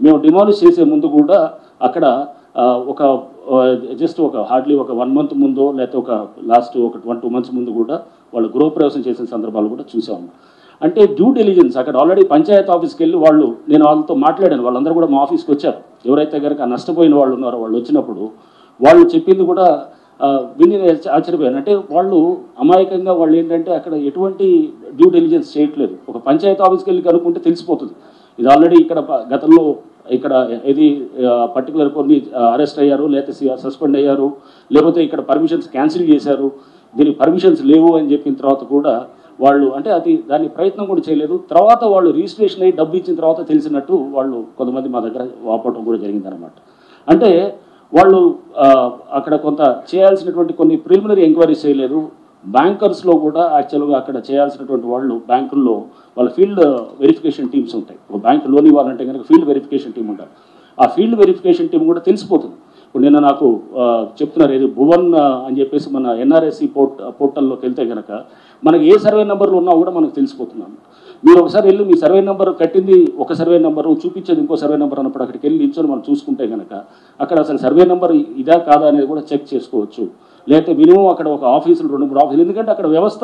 మేము డిమాలిష్ చేసే ముందు కూడా అక్కడ ఒక జస్ట్ ఒక హార్డ్లీ ఒక 1 month ముందో లేకపోతే ఒక లాస్ట్ ఒక 1-2 months ముందు కూడా వాళ్ళు గృహప్రవేశం చేసిన సందర్భాలు కూడా చూసాము. అంటే డ్యూ డెలిజెన్స్ అక్కడ ఆల్రెడీ పంచాయత్ ఆఫీస్కి వెళ్ళి వాళ్ళు, నేను వాళ్ళతో మాట్లాడాను, వాళ్ళందరూ కూడా మా ఆఫీస్కి వచ్చారు. ఎవరైతే కనుక నష్టపోయిన వాళ్ళు ఉన్నారో వాళ్ళు వచ్చినప్పుడు వాళ్ళు చెప్పింది కూడా విని ఆశ్చర్యపోయాను. అంటే వాళ్ళు అమాయకంగా వాళ్ళు ఏంటంటే అక్కడ ఎటువంటి డ్యూ డెలిజెన్స్ చేయట్లేదు. ఒక పంచాయత్ ఆఫీస్కి వెళ్ళి కనుక్కుంటే తెలిసిపోతుంది. ఇది ఆల్రెడీ ఇక్కడ గతంలో ఇక్కడ ఇది పర్టికులర్ కొన్ని అరెస్ట్ అయ్యారు, లేకపోతే సస్పెండ్ అయ్యారు, లేకపోతే ఇక్కడ పర్మిషన్స్ క్యాన్సిల్ చేశారు, దీనికి పర్మిషన్స్ లేవు అని చెప్పిన తర్వాత కూడా వాళ్ళు అంటే దాని ప్రయత్నం కూడా చేయలేదు. తర్వాత వాళ్ళు రిజిస్ట్రేషన్ అయ్యి డబ్బు ఇచ్చిన తర్వాత తెలిసినట్టు వాళ్ళు కొంతమంది మా దగ్గర వాపోవడం కూడా జరిగిందనమాట. అంటే వాళ్ళు అక్కడ కొంత చేయాల్సినటువంటి కొన్ని ప్రిలిమినరీ ఎంక్వైరీస్ చేయలేదు. బ్యాంకర్స్లో కూడా యాక్చువల్గా అక్కడ చేయాల్సినటువంటి వాళ్ళు బ్యాంకుల్లో వాళ్ళ ఫీల్డ్ వెరిఫికేషన్ టీమ్స్ ఉంటాయి. ఒక బ్యాంక్ లోన్ ఇవ్వాలంటే కనుక ఫీల్డ్ వెరిఫికేషన్ టీం ఉంటారు. ఆ ఫీల్డ్ వెరిఫికేషన్ టీం కూడా తెలిసిపోతుంది. ఇప్పుడు నిన్న నాకు చెప్తున్నారు ఏది భువన్ అని చెప్పేసి మన ఎన్ఆర్ఎస్సి పోర్టల్లోకి వెళ్తే కనుక మనకి ఏ సర్వే నెంబర్లు ఉన్నా కూడా మనకు తెలిసిపోతున్నాను. మీరు ఒకసారి వెళ్ళి మీ సర్వే నెంబర్ కట్టింది ఒక సర్వే నెంబరు, చూపించేది ఇంకో సర్వే నెంబర్ అన్నప్పుడు అక్కడికి వెళ్ళి నిల్చొని మనం చూసుకుంటే కనుక అక్కడ అసలు సర్వే నెంబర్ ఇదా కాదా అనేది కూడా చెక్ చేసుకోవచ్చు. లేకపోతే మినిమం అక్కడ ఒక ఆఫీసులు 2-3 ఆఫీసులు, ఎందుకంటే అక్కడ వ్యవస్థ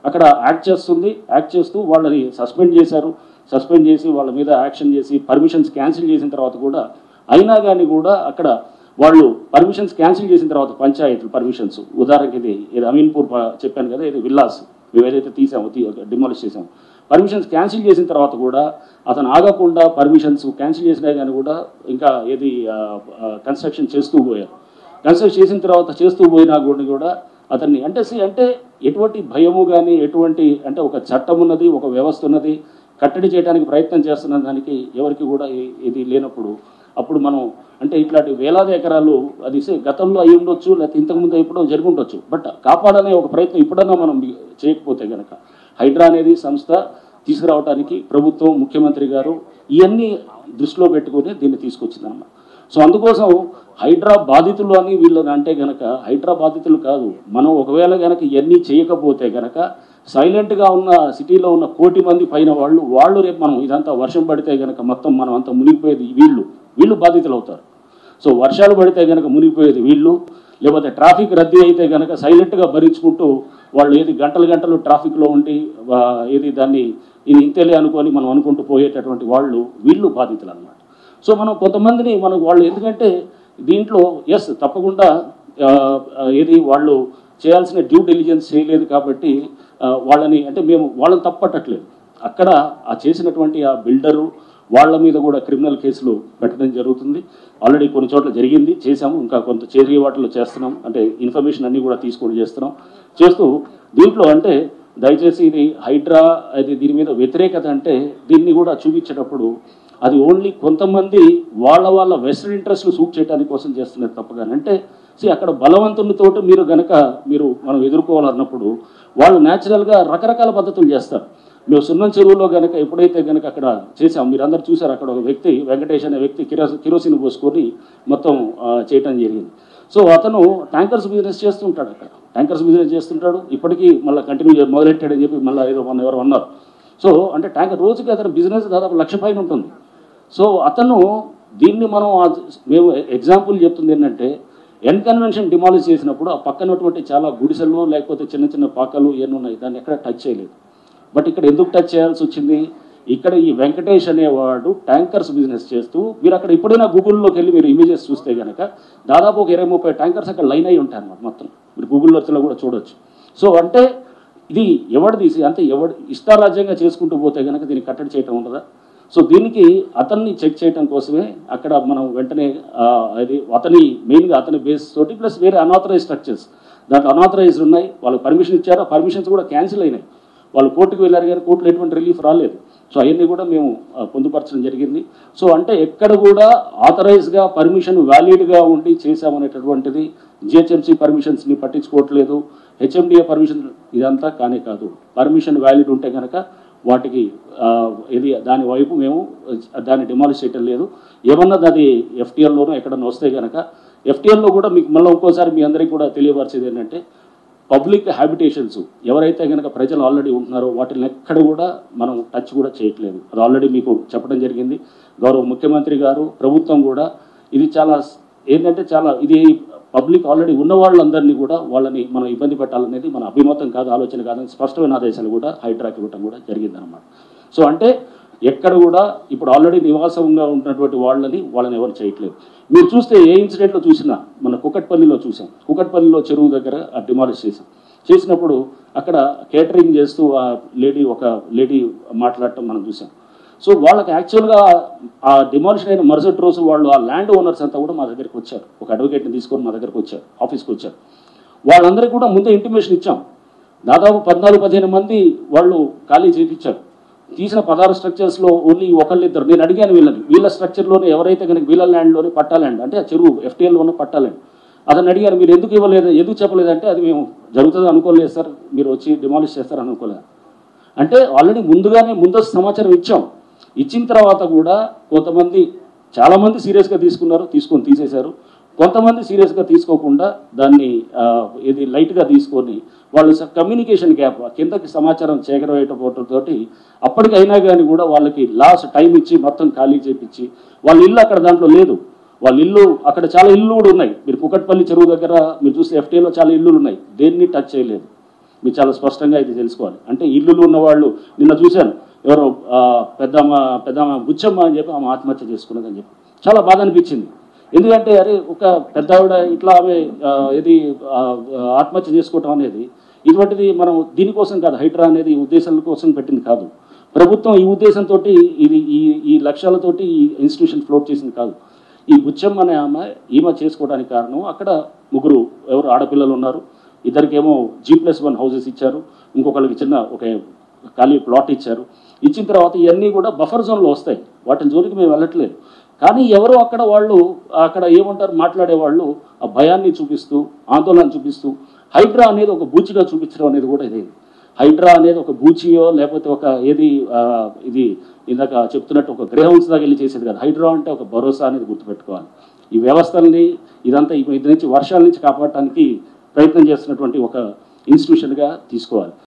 అక్కడ యాక్ట్ చేస్తూ వాళ్ళని సస్పెండ్ చేశారు. సస్పెండ్ చేసి వాళ్ళ మీద యాక్షన్ చేసి పర్మిషన్స్ క్యాన్సిల్ చేసిన తర్వాత కూడా అయినా కానీ కూడా అక్కడ వాళ్ళు పర్మిషన్స్ క్యాన్సిల్ చేసిన తర్వాత పంచాయతీలు పర్మిషన్స్, ఉదాహరణకి ఇది అమీన్పూర్ చెప్పాను కదా, ఇది విల్లాస్ మేము ఏదైతే తీసామో డిమాలిష్ చేసాము, పర్మిషన్స్ క్యాన్సిల్ చేసిన తర్వాత కూడా అతను ఆగకుండా పర్మిషన్స్ క్యాన్సిల్ చేసినా కానీ కూడా ఇంకా ఏది కన్స్ట్రక్షన్ చేస్తూ పోయారు. కన్స్ట్రక్ట్ చేసిన తర్వాత చేస్తూ పోయినా కూడా అతన్ని అంటే ఎటువంటి భయము కానీ ఎటువంటి అంటే ఒక చట్టం ఉన్నది, ఒక వ్యవస్థ ఉన్నది, కట్టడి చేయడానికి ప్రయత్నం చేస్తున్న దానికి ఎవరికి కూడా ఇది లేనప్పుడు అప్పుడు మనం అంటే ఇట్లాంటి వేలాది ఎకరాలు అది గతంలో అయి ఉండొచ్చు, లేకపోతే ఇంతకుముందు ఎప్పుడో జరిగి ఉండొచ్చు, బట్ కాపాడనే ఒక ప్రయత్నం ఇప్పుడన్నా మనం చేయకపోతే కనుక హైడ్రా అనేది సంస్థ తీసుకురావడానికి ప్రభుత్వం ముఖ్యమంత్రి గారు ఇవన్నీ దృష్టిలో పెట్టుకుని దీన్ని తీసుకొచ్చిందన్నమాట. సో అందుకోసం హైడ్రా బాధితులు అని వీళ్ళని అంటే కనుక హైడ్రా బాధితులు కాదు, మనం ఒకవేళ కనుక ఇవన్నీ చేయకపోతే కనుక సైలెంట్గా ఉన్న సిటీలో ఉన్న 1 కోటి మంది పైన వాళ్ళు రేపు మనం ఇదంతా వర్షం పడితే కనుక మొత్తం మనం అంతా మునిగిపోయేది వీళ్ళు బాధితులు అవుతారు. సో వర్షాలు పడితే కనుక మునిగిపోయేది వీళ్ళు, లేకపోతే ట్రాఫిక్ రద్దీ అయితే కనుక సైలెంట్గా భరించుకుంటూ వాళ్ళు ఏది గంటలు ట్రాఫిక్లో ఉండి ఏది దాన్ని ఇది ఇంతేలే అనుకొని మనం అనుకుంటూ పోయేటటువంటి వీళ్ళు బాధితులు అన్నమాట. సో మనం కొంతమందిని వాళ్ళు ఎందుకంటే దీంట్లో తప్పకుండా ఏది వాళ్ళు చేయాల్సిన డ్యూ డెలిజెన్స్ చేయలేదు కాబట్టి వాళ్ళని అంటే మేము వాళ్ళని తప్పట్టట్లేదు. అక్కడ ఆ చేసినటువంటి ఆ బిల్డరు వాళ్ళ మీద కూడా క్రిమినల్ కేసులు పెట్టడం జరుగుతుంది. ఆల్రెడీ కొన్ని చోట్ల చేసాము, ఇంకా కొంత చేరిగే వాటిలో చేస్తున్నాం. అంటే ఇన్ఫర్మేషన్ అన్నీ కూడా తీసుకొని చేస్తూ దీంట్లో అంటే దయచేసి ఇది హైడ్రా అది దీని మీద వ్యతిరేకత అంటే దీన్ని కూడా చూపించేటప్పుడు అది ఓన్లీ కొంతమంది వాళ్ళ వెస్టర్న్ ఇంట్రెస్ట్లు సూట్ చేయడానికి కోసం చేస్తున్నారు తప్పగానే. అంటే అక్కడ బలవంతులతోటి మనం ఎదుర్కోవాలన్నప్పుడు వాళ్ళు న్యాచురల్గా రకరకాల పద్ధతులు చేస్తారు. మేము సున్నం చెరువులో కనుక ఎప్పుడైతే కనుక అక్కడ చేసాం, మీరు అందరూ చూసారు, అక్కడ ఒక వ్యక్తి వెంకటేష్ అనే వ్యక్తి కిరోసిన్ పోసుకొని మొత్తం చేయటం జరిగింది. సో అతను ట్యాంకర్స్ బిజినెస్ చేస్తుంటాడు, అక్కడ ట్యాంకర్స్ బిజినెస్ చేస్తుంటాడు. ఇప్పటికీ మళ్ళీ కంటిన్యూ మొదలెట్టాడని చెప్పి మళ్ళీ ఏదో ఎవరు అన్నారు. సో అంటే ట్యాంకర్ రోజుకి అతను బిజినెస్ దాదాపు 1,00,000 పైన ఉంటుంది. సో అతను దీన్ని మేము ఎగ్జాంపుల్ చెప్తుంది ఏంటంటే ఎన్కన్వెన్షన్ డిమాలిష్ చేసినప్పుడు ఆ పక్కనటువంటి చాలా గుడిసెలు లేకపోతే చిన్న పాకలు ఇవన్నీ ఉన్నాయి, దాన్ని ఎక్కడ టచ్ చేయలేదు. బట్ ఇక్కడ ఎందుకు టచ్ చేయాల్సి వచ్చింది, ఇక్కడ ఈ వెంకటేష్ అనేవాడు ట్యాంకర్స్ బిజినెస్ చేస్తూ మీరు అక్కడ ఎప్పుడైనా గూగుల్లోకి వెళ్ళి మీరు ఇమేజెస్ చూస్తే కనుక దాదాపు ఒక 20-30 ట్యాంకర్స్ అక్కడ లైన్ అయి ఉంటాయి అన్నమాట. మొత్తం మీరు గూగుల్లో కూడా చూడొచ్చు. సో అంటే ఇది తీసి అంటే ఇష్టారాజ్యంగా చేసుకుంటూ పోతే కనుక దీన్ని కట్టడి చేయటం ఉండదా? సో దీనికి అతన్ని చెక్ చేయడం కోసమే అక్కడ మనం వెంటనే అది మెయిన్గా అతని బేస్ తోటి ప్లస్ వేరే అనాథరైజ్ స్ట్రక్చర్స్ దాంట్లో అనాథరైజ్డ్ ఉన్నాయి, వాళ్ళకి పర్మిషన్ ఇచ్చారు, ఆ పర్మిషన్స్ కూడా క్యాన్సిల్ అయినాయి. వాళ్ళు కోర్టుకు వెళ్ళారు కానీ కోర్టులో ఎటువంటి రిలీఫ్ రాలేదు. సో అవన్నీ కూడా మేము పొందుపరచడం జరిగింది. సో అంటే ఎక్కడ కూడా ఆథరైజ్గా పర్మిషన్ వ్యాలిడ్గా ఉండి చేశామనేటటువంటిది జిహెచ్ఎంసీ పర్మిషన్స్ని పట్టించుకోవట్లేదు, హెచ్ఎండిఏ పర్మిషన్ ఇదంతా కానే కాదు. పర్మిషన్ వ్యాలిడ్ ఉంటే కనుక వాటికి దాని వైపు మేము దాన్ని డిమాలిష్ చేయటం లేదు. ఏమన్నది అది ఎఫ్టీఎల్లోనూ ఎక్కడన్నా వస్తే కనుక ఎఫ్టీఎల్లో కూడా మీకు మళ్ళీ ఇంకోసారి మీ అందరికీ కూడా తెలియపరిచేది ఏంటంటే పబ్లిక్ హ్యాబిటేషన్స్ ఎవరైతే కనుక ప్రజలు ఆల్రెడీ ఉంటున్నారో వాటిని ఎక్కడ కూడా మనం టచ్ కూడా చేయట్లేదు. అది ఆల్రెడీ మీకు చెప్పడం జరిగింది. గౌరవ ముఖ్యమంత్రి గారు, ప్రభుత్వం కూడా ఇది చాలా ఏంటంటే చాలా ఇది పబ్లిక్ ఆల్రెడీ ఉన్న వాళ్ళందరినీ కూడా వాళ్ళని మనం ఇబ్బంది పెట్టాలనేది మన అభిమతం కాదు, ఆలోచన కాదని స్పష్టమైన ఆదేశాలు కూడా హైడ్రాకి ఇవ్వడం కూడా జరిగిందనమాట. సో అంటే ఎక్కడ కూడా ఇప్పుడు ఆల్రెడీ నివాసంగా ఉన్నటువంటి వాళ్ళని ఎవరు చేయట్లేదు. మీరు చూస్తే ఏ ఇన్సిడెంట్లో చూసినా మన కుకట్పల్లిలో చూసాం. కుకట్పల్లిలో చెరువు దగ్గర డిమాలిష్ చేసినప్పుడు అక్కడ కేటరింగ్ చేస్తూ ఒక లేడీ మాట్లాడటం మనం చూసాం. సో వాళ్ళకి యాక్చువల్గా ఆ డిమాలిషన్ అయిన మరుసటి రోజు వాళ్ళు ఆ ల్యాండ్ ఓనర్స్ అంతా కూడా మా దగ్గరికి వచ్చారు. ఒక అడ్వకేట్ని తీసుకొని మా దగ్గరికి వచ్చారు, ఆఫీస్కి వచ్చారు. వాళ్ళందరికీ కూడా ముందే ఇంటిమేషన్ ఇచ్చాం. దాదాపు 14-15 మంది వాళ్ళు ఖాళీ చేయించారు. తీసిన 16 స్ట్రక్చర్స్లో ఓన్లీ ఒకళ్ళిద్దరు. నేను అడిగాను వీళ్ళ స్ట్రక్చర్లోనే ఎవరైతే కనుక వీళ్ళ ల్యాండ్లోనే పట్టా ల్యాండ్ అంటే ఆ చెరువు FTLలోనే పట్టా ల్యాండ్ అతను అడిగాను, మీరు ఎందుకు ఇవ్వలేదు, ఎందుకు చెప్పలేదంటే అది మేము జరుగుతుంది అనుకోలేదు సార్, మీరు వచ్చి డిమాలిష్ చేస్తారు అనుకోలేదు. అంటే ఆల్రెడీ ముందస్తు సమాచారం ఇచ్చాం. ఇచ్చిన తర్వాత కూడా కొంతమంది చాలామంది సీరియస్గా తీసుకొని తీసేశారు. కొంతమంది సీరియస్గా తీసుకోకుండా దాన్ని ఇది లైట్గా తీసుకొని వాళ్ళు కమ్యూనికేషన్ గ్యాప్ కిందకి సమాచారం చేకరవేయటంతో అప్పటికైనా కానీ కూడా వాళ్ళకి లాస్ట్ టైం ఇచ్చి మొత్తం ఖాళీ చేయించి వాళ్ళ ఇల్లు అక్కడ దాంట్లో లేదు. వాళ్ళ ఇల్లు అక్కడ చాలా ఇల్లు కూడా ఉన్నాయి. మీరు కుకట్పల్లి చెరువు దగ్గర మీరు చూస్తే FTAలో చాలా ఇల్లులు ఉన్నాయి, దేన్ని టచ్ చేయలేదు. మీరు చాలా స్పష్టంగా ఇది తెలుసుకోవాలి. అంటే ఇల్లులు ఉన్నవాళ్ళు నిన్న చూశాను, ఎవరో పెద్దమ్మ బుచ్చమ్మ అని చెప్పి ఆమె ఆత్మహత్య చేసుకున్నదని చెప్పి చాలా బాధ అనిపించింది. ఎందుకంటే అరే ఒక పెద్ద ఆవిడ ఇట్లా ఆమె ఇది ఆత్మహత్య చేసుకోవటం అనేది ఇటువంటిది మనం దీనికోసం కాదు, హైడ్రా అనేది ఉద్దేశాల కోసం పెట్టింది కాదు. ప్రభుత్వం ఈ ఉద్దేశంతో ఇది ఈ లక్ష్యాలతోటి ఈ ఇన్స్టిట్యూషన్ ఫ్లోట్ చేసింది కాదు. ఈ బుచ్చమ్మ అనే ఈమె చేసుకోవడానికి కారణం అక్కడ ముగ్గురు ఎవరు ఆడపిల్లలు ఉన్నారు. ఇద్దరికేమో G+1 హౌసెస్ ఇచ్చారు, ఇంకొకరికి చిన్న ఒక ఖాళీ ప్లాట్ ఇచ్చారు. ఇచ్చిన తర్వాత ఇవన్నీ కూడా బఫర్ జోన్లో వస్తాయి, వాటిని జోలికి మేము వెళ్ళట్లేదు. కానీ ఎవరో అక్కడ ఏమంటారు మాట్లాడేవాళ్ళు ఆ భయాన్ని చూపిస్తూ ఆందోళన చూపిస్తూ హైడ్రా అనేది ఒక బూచిగా చూపించడం అనేది కూడా ఇదే. హైడ్రా అనేది ఒక బూచియో లేకపోతే ఒక ఇది ఇందాక చెప్తున్నట్టు ఒక గ్రేహౌన్స్ దాకా వెళ్ళి చేసేది కాదు. హైడ్రా అంటే ఒక భరోసా అనేది గుర్తుపెట్టుకోవాలి. ఈ వ్యవస్థల్ని ఇదంతా ఇది నుంచి వర్షాల నుంచి కాపాడటానికి ప్రయత్నం చేస్తున్నటువంటి ఒక ఇన్స్టిట్యూషన్గా తీసుకోవాలి.